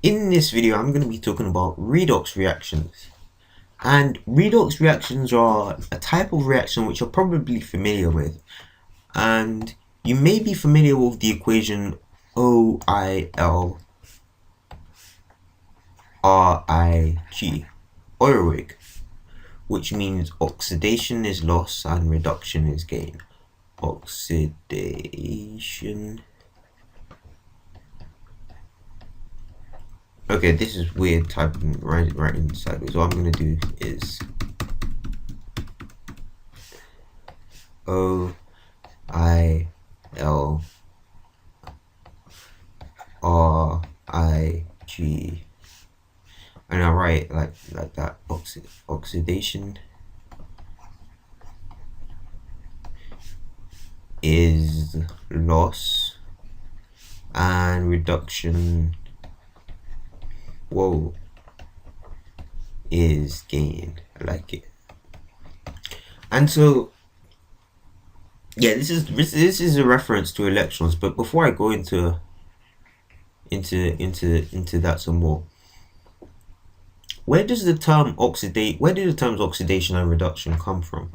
In this video, I'm going to be talking about redox reactions. And redox reactions are a type of reaction which you're probably familiar with. And you may be familiar with the equation OIL RIG, OIRWG, which means oxidation is loss and reduction is gain. Oxidation. Okay, this is weird typing right sideways. What I'm gonna do is OIL RIG, and I write like that. Oxidation is loss and reduction is gain. I like it. And so yeah, this is a reference to electrons. But before I go into that some more, where do the terms oxidation and reduction come from?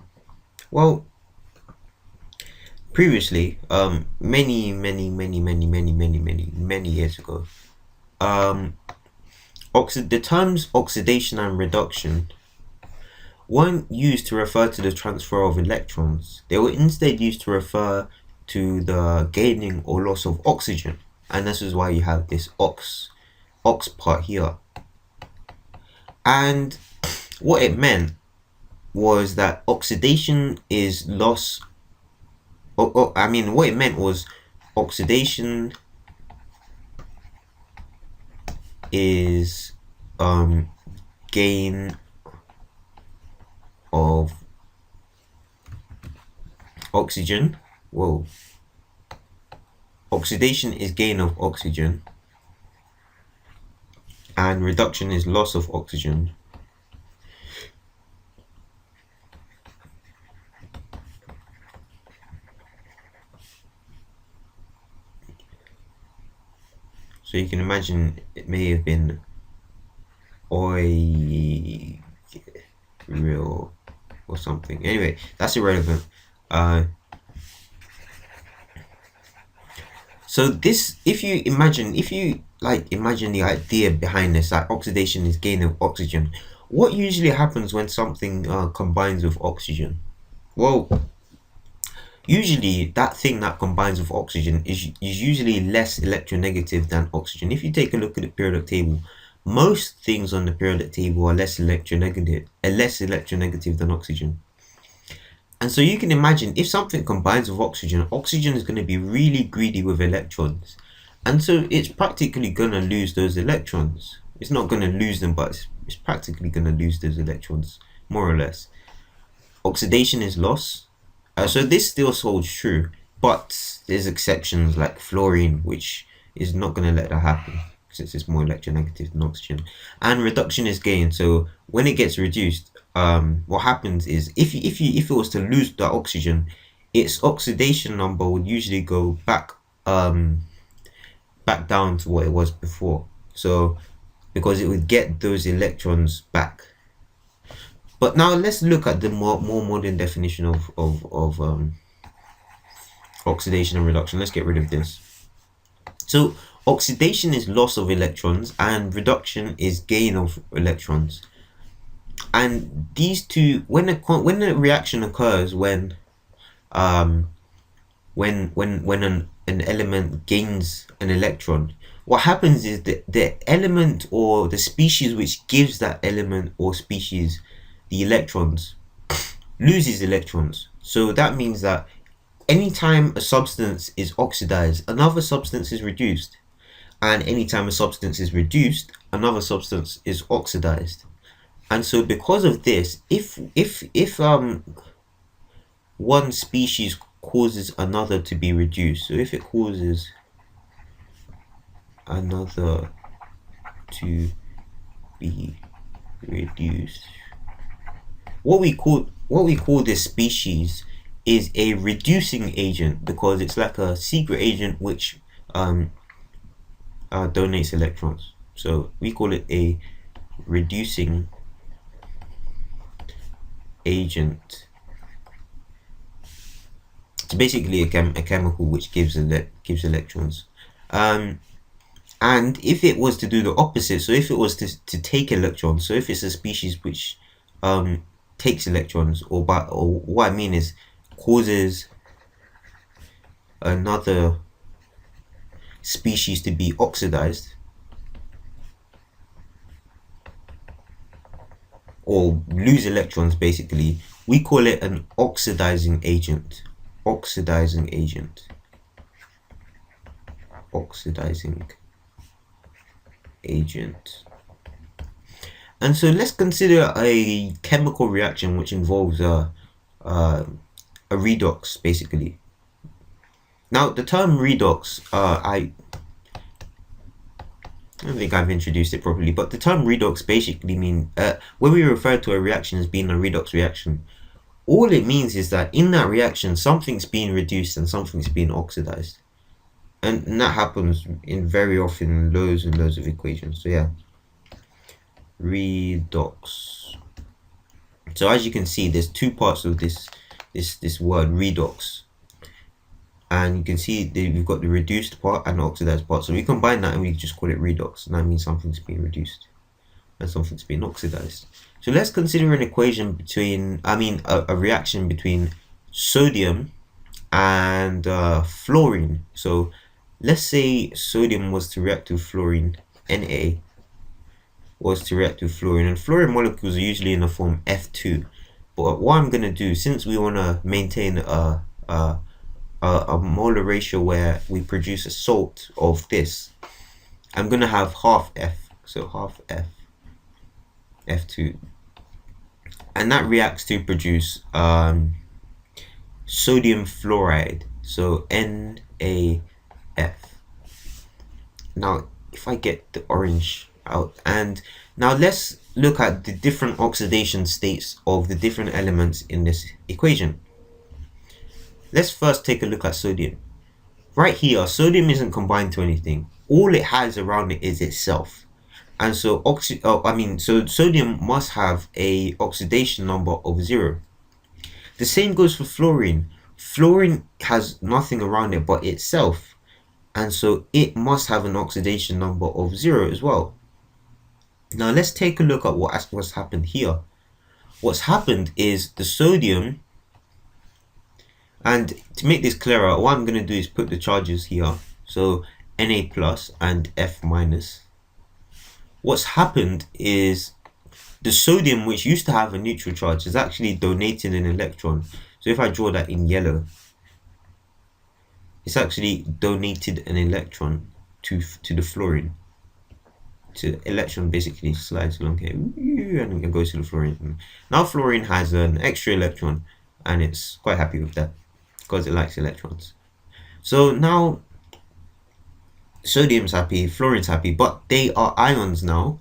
Well, previously, many years ago, the terms oxidation and reduction weren't used to refer to the transfer of electrons. They were instead used to refer to the gaining or loss of oxygen, and this is why you have this ox part here. And what it meant was that oxidation is loss. What it meant was oxidation is gain of oxygen. Oxidation is gain of oxygen, and reduction is loss of oxygen. So you can imagine it may have been oil or something. Anyway, that's irrelevant. So this, if you imagine the idea behind this, that oxidation is gain of oxygen, what usually happens when something combines with oxygen? Well, usually that thing that combines with oxygen is usually less electronegative than oxygen. If you take a look at the periodic table, most things on the periodic table are less electronegative than oxygen. And so you can imagine, if something combines with oxygen, oxygen is going to be really greedy with electrons, and so it's practically going to lose those electrons. It's not going to lose them, but it's practically going to lose those electrons, more or less. Oxidation is loss. So this still holds true, but there's exceptions like fluorine, which is not going to let that happen since it's more electronegative than oxygen. And reduction is gain. So when it gets reduced, what happens is if it was to lose the oxygen, its oxidation number would usually go back down to what it was before. So because it would get those electrons back. But now let's look at the more modern definition of oxidation and reduction. Let's get rid of this. So oxidation is loss of electrons and reduction is gain of electrons. And these two, when a reaction occurs when an element gains an electron, what happens is that the element or the species which gives that element or species the electrons loses electrons. So that means that anytime a substance is oxidized, another substance is reduced, and anytime a substance is reduced, another substance is oxidized. And so because of this, if one species causes another to be reduced, so if it causes another to be reduced, what we call this species is a reducing agent, because it's like a secret agent which donates electrons. So we call it a reducing agent. It's basically a chemical which gives electrons. And if it was to do the opposite, so if it was to take electrons, so if it's a species which takes electrons, or what I mean is causes another species to be oxidized or lose electrons, basically, we call it an oxidizing agent. Oxidizing agent. Oxidizing agent. And so let's consider a chemical reaction which involves a redox, basically. Now the term redox, I don't think I've introduced it properly, but the term redox basically means when we refer to a reaction as being a redox reaction, all it means is that in that reaction something's being reduced and something's being oxidized. And that happens in very often in loads and loads of equations. So yeah, redox. So as you can see, there's two parts of this word redox, and you can see that we've got the reduced part and the oxidized part. So we combine that and we just call it redox, and that means something's being reduced and something's being oxidized. So let's consider an equation between, a reaction between sodium and fluorine. So let's say sodium was to react with fluorine, Na was to react with fluorine, and fluorine molecules are usually in the form F2. But what I'm going to do, since we want to maintain a molar ratio where we produce a salt of this, I'm going to have half F, so half F, F2, and that reacts to produce sodium fluoride, so NaF. Now if I get the orange out, and now let's look at the different oxidation states of the different elements in this equation. Let's first take a look at sodium. Right here, sodium isn't combined to anything. All it has around it is itself. And so so sodium must have a oxidation number of 0. The same goes for fluorine. Fluorine has nothing around it but itself, and so it must have an oxidation number of 0 as well. Now let's take a look at what's happened here. What's happened is the sodium, and to make this clearer, what I'm going to do is put the charges here, so Na plus and F minus. What's happened is the sodium, which used to have a neutral charge, has actually donated an electron. So if I draw that in yellow, it's actually donated an electron to the fluorine. So the electron basically slides along here and it goes to the fluorine. Now fluorine has an extra electron, and it's quite happy with that because it likes electrons. So now sodium's happy, fluorine's happy, but they are ions now,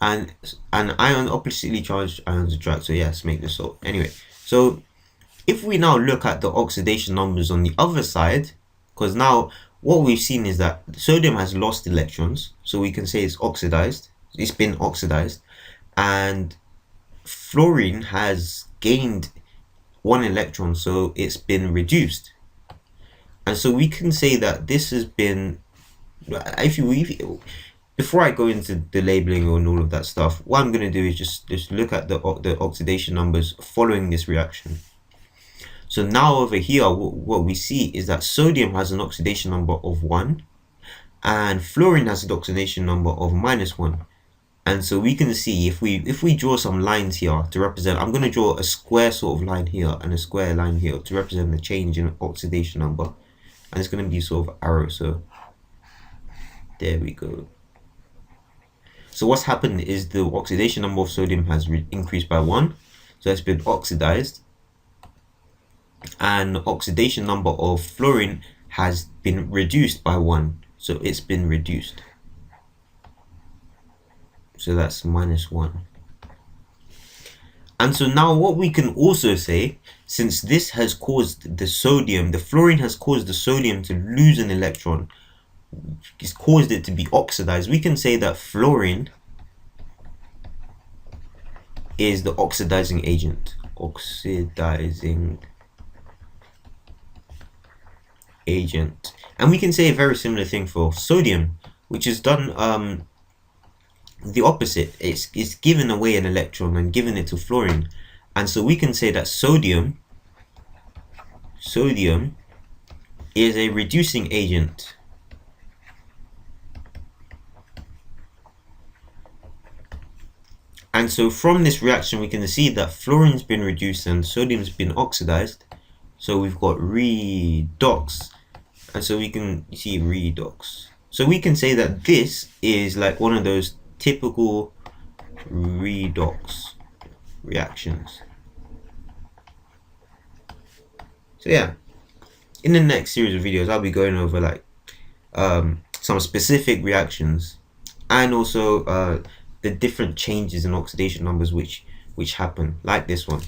and ion oppositely charged ions attract. So yes, make this so. Anyway, so if we now look at the oxidation numbers on the other side, because now what we've seen is that sodium has lost electrons, so we can say it's oxidized, it's been oxidized, and fluorine has gained 1 electron, so it's been reduced. And so we can say that this has been, before I go into the labeling and all of that stuff, what I'm going to do is just look at the oxidation numbers following this reaction. So now over here, what we see is that sodium has an oxidation number of 1, and fluorine has an oxidation number of -1. And so we can see, if we draw some lines here to represent, I'm going to draw a square sort of line here and a square line here to represent the change in oxidation number, and it's going to be sort of arrow. So there we go. So what's happened is the oxidation number of sodium has increased by 1, so it's been oxidized, and the oxidation number of fluorine has been reduced by 1, so it's been reduced. So that's -1. And so now what we can also say, since this has caused the fluorine has caused the sodium to lose an electron, it's caused it to be oxidized, we can say that fluorine is the oxidizing agent. And we can say a very similar thing for sodium, which has done the opposite. It's given away an electron and given it to fluorine, and so we can say that sodium is a reducing agent. And so from this reaction we can see that fluorine's been reduced and sodium's been oxidized, so we've got redox. And so we can see redox. So we can say that this is like one of those typical redox reactions. So yeah, in the next series of videos I'll be going over like some specific reactions, and also the different changes in oxidation numbers which happen, like this one.